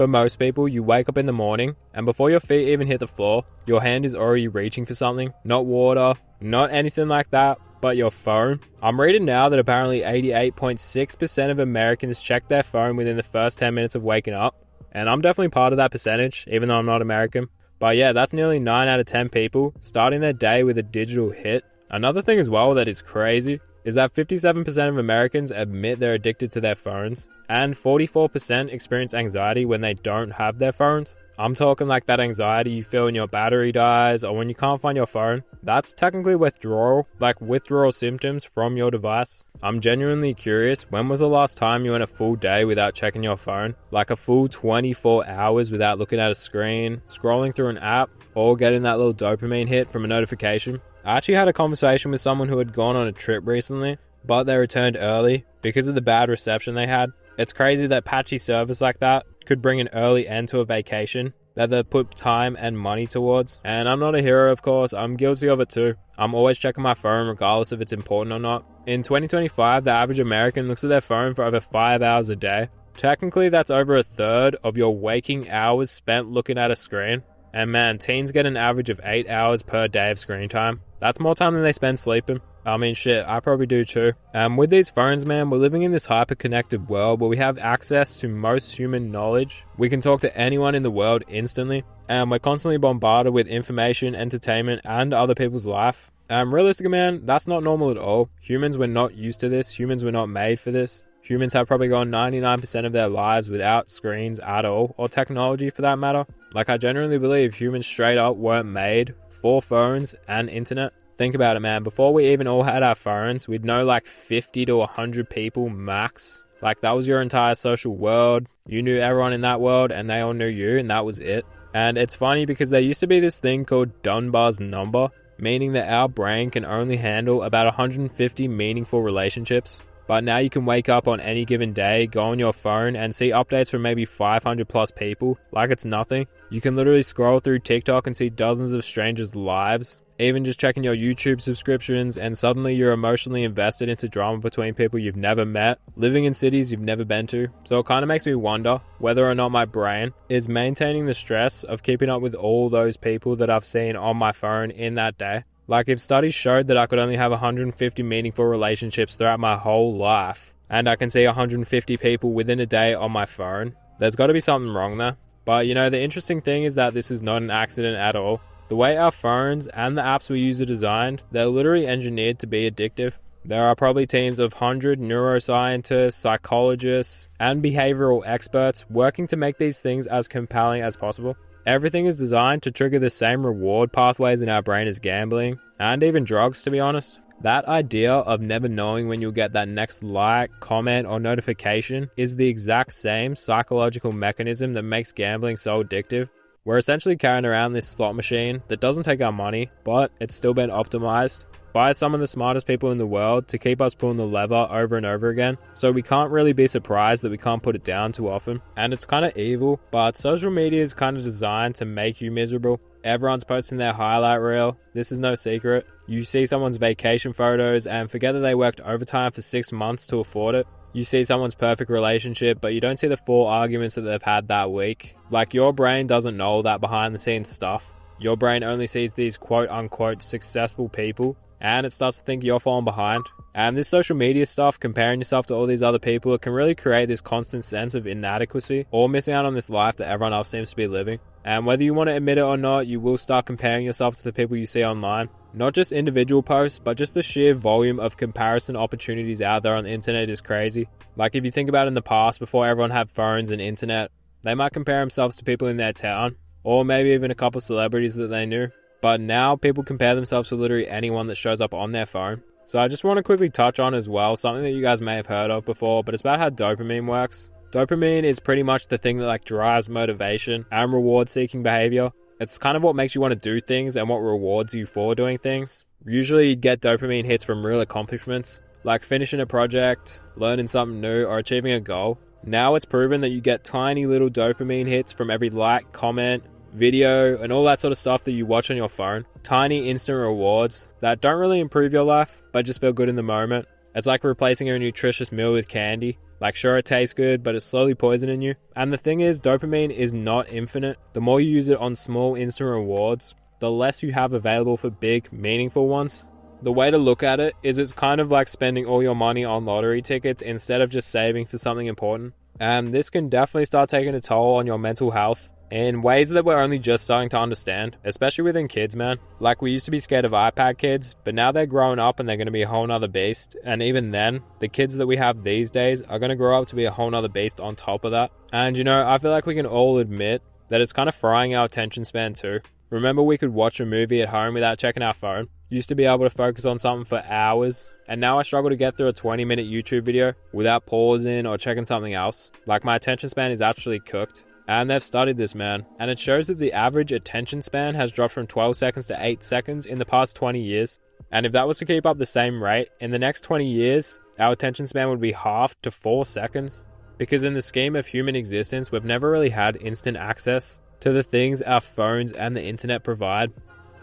For most people, you wake up in the morning, and before your feet even hit the floor, your hand is already reaching for something. Not water, not anything like that, but your phone. I'm reading now that apparently 88.6% of Americans check their phone within the first 10 minutes of waking up. And I'm definitely part of that percentage, even though I'm not American. But yeah, that's nearly 9 out of 10 people starting their day with a digital hit. Another thing as well that is crazy is that 57% of Americans admit they're addicted to their phones, and 44% experience anxiety when they don't have their phones. I'm talking like that anxiety you feel when your battery dies or when you can't find your phone. That's technically withdrawal, like withdrawal symptoms from your device. I'm genuinely curious, when was the last time you went a full day without checking your phone? Like a full 24 hours without looking at a screen, scrolling through an app, or getting that little dopamine hit from a notification? I actually had a conversation with someone who had gone on a trip recently, but they returned early because of the bad reception they had. It's crazy that patchy service like that could bring an early end to a vacation that they put time and money towards. And I'm not a hero, of course. I'm guilty of it too. I'm always checking my phone regardless if it's important or not. In 2025, the average American looks at their phone for over 5 hours a day. Technically, that's over a third of your waking hours spent looking at a screen. And man, teens get an average of 8 hours per day of screen time. That's more time than they spend sleeping. I mean, shit, I probably do too. With these phones, man, we're living in this hyper-connected world where we have access to most human knowledge. We can talk to anyone in the world instantly, and we're constantly bombarded with information, entertainment, and other people's life. Realistically, man, that's not normal at all. Humans were not used to this. Humans were not made for this. Humans have probably gone 99% of their lives without screens at all, or technology for that matter. Like, I genuinely believe humans straight up weren't made for phones and internet. Think about it, man. Before we even all had our phones, we'd know like 50 to 100 people max. Like, that was your entire social world. You knew everyone in that world and they all knew you, and that was it. And it's funny because there used to be this thing called Dunbar's number, meaning that our brain can only handle about 150 meaningful relationships. But now you can wake up on any given day, go on your phone and see updates from maybe 500 plus people like it's nothing. You can literally scroll through TikTok and see dozens of strangers' lives, even just checking your YouTube subscriptions, and suddenly you're emotionally invested into drama between people you've never met, living in cities you've never been to. So it kind of makes me wonder whether or not my brain is maintaining the stress of keeping up with all those people that I've seen on my phone in that day. Like, if studies showed that I could only have 150 meaningful relationships throughout my whole life, and I can see 150 people within a day on my phone, there's got to be something wrong there. But you know, the interesting thing is that this is not an accident at all. The way our phones and the apps we use are designed, they're literally engineered to be addictive. There are probably teams of 100 neuroscientists, psychologists, and behavioral experts working to make these things as compelling as possible. Everything is designed to trigger the same reward pathways in our brain as gambling, and even drugs, to be honest. That idea of never knowing when you'll get that next like, comment, or notification is the exact same psychological mechanism that makes gambling so addictive. We're essentially carrying around this slot machine that doesn't take our money, but it's still been optimized by some of the smartest people in the world to keep us pulling the lever over and over again. So we can't really be surprised that we can't put it down too often. And it's kind of evil, but social media is kind of designed to make you miserable. Everyone's posting their highlight reel. This is no secret. You see someone's vacation photos and forget that they worked overtime for 6 months to afford it. You see someone's perfect relationship, but you don't see the 4 arguments that they've had that week. Like, your brain doesn't know that behind the scenes stuff. Your brain only sees these quote unquote successful people, and it starts to think you're falling behind. And this social media stuff, comparing yourself to all these other people, it can really create this constant sense of inadequacy or missing out on this life that everyone else seems to be living. And whether you want to admit it or not, you will start comparing yourself to the people you see online. Not just individual posts, but just the sheer volume of comparison opportunities out there on the internet is crazy. Like, if you think about in the past, before everyone had phones and internet, they might compare themselves to people in their town, or maybe even a couple of celebrities that they knew. But now people compare themselves to literally anyone that shows up on their phone. So I just want to quickly touch on as well something that you guys may have heard of before, but it's about how dopamine works. Dopamine is pretty much the thing that drives motivation and reward seeking behavior. It's kind of what makes you want to do things and what rewards you for doing things. Usually you'd get dopamine hits from real accomplishments, like finishing a project, learning something new, or achieving a goal. Now it's proven that you get tiny little dopamine hits from every like, comment, video, and all that sort of stuff that you watch on your phone. Tiny instant rewards that don't really improve your life, but just feel good in the moment. It's like replacing a nutritious meal with candy. Like, sure, it tastes good, but it's slowly poisoning you. And the thing is, dopamine is not infinite. The more you use it on small instant rewards, the less you have available for big, meaningful ones. The way to look at it is it's kind of like spending all your money on lottery tickets instead of just saving for something important. And this can definitely start taking a toll on your mental health in ways that we're only just starting to understand, especially within kids, man. Like, we used to be scared of iPad kids, but now they're growing up and they're going to be a whole nother beast. And even then, the kids that we have these days are going to grow up to be a whole nother beast on top of that. And you know, I feel like we can all admit that it's kind of frying our attention span too. Remember, we could watch a movie at home without checking our phone? Used to be able to focus on something for hours, and now I struggle to get through a 20-minute YouTube video without pausing or checking something else. Like, my attention span is actually cooked. And they've studied this, man, and it shows that the average attention span has dropped from 12 seconds to 8 seconds in the past 20 years. And if that was to keep up the same rate, in the next 20 years, our attention span would be halved to 4 seconds. Because in the scheme of human existence, we've never really had instant access to the things our phones and the internet provide.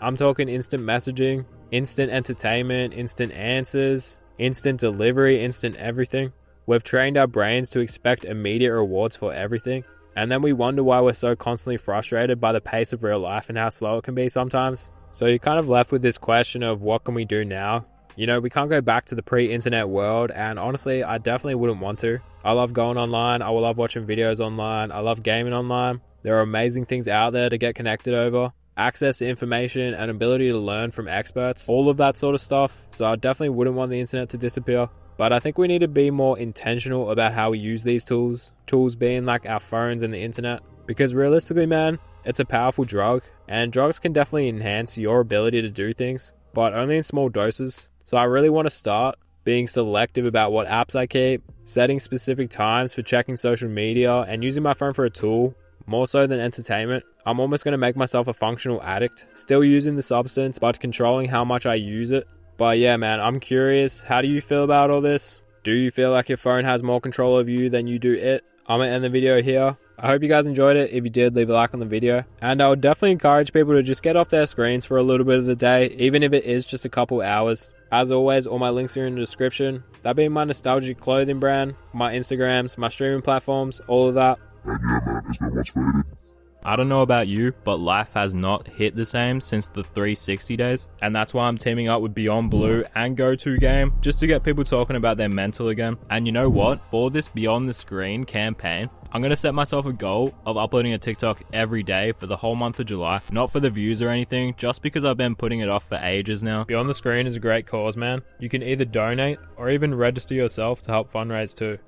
I'm talking instant messaging, instant entertainment, instant answers, instant delivery, instant everything. We've trained our brains to expect immediate rewards for everything. And then we wonder why we're so constantly frustrated by the pace of real life and how slow it can be sometimes. So you're kind of left with this question of what can we do now? You know, we can't go back to the pre-internet world, and honestly, I definitely wouldn't want to. I love going online, I will love watching videos online, I love gaming online. There are amazing things out there to get connected over. Access to information and ability to learn from experts, all of that sort of stuff. So I definitely wouldn't want the internet to disappear. But I think we need to be more intentional about how we use these tools. Tools being like our phones and the internet. Because realistically, man, it's a powerful drug. And drugs can definitely enhance your ability to do things, but only in small doses. So I really want to start being selective about what apps I keep, setting specific times for checking social media, and using my phone for a tool, more so than entertainment. I'm almost going to make myself a functional addict, still using the substance, but controlling how much I use it. But yeah, man, I'm curious, how do you feel about all this? Do you feel like your phone has more control of you than you do it? I'm going to end the video here. I hope you guys enjoyed it. If you did, leave a like on the video. And I would definitely encourage people to just get off their screens for a little bit of the day, even if it is just a couple hours. As always, all my links are in the description. That being my nostalgic clothing brand, my Instagrams, my streaming platforms, all of that. And yeah, man, it's not much faded. I don't know about you, but life has not hit the same since the 360 days, and that's why I'm teaming up with Beyond Blue and Go2 Game just to get people talking about their mental again. And you know what? For this Beyond the Screen campaign, I'm going to set myself a goal of uploading a TikTok every day for the whole month of July. Not for the views or anything, just because I've been putting it off for ages now. Beyond the Screen is a great cause, man. You can either donate or even register yourself to help fundraise too.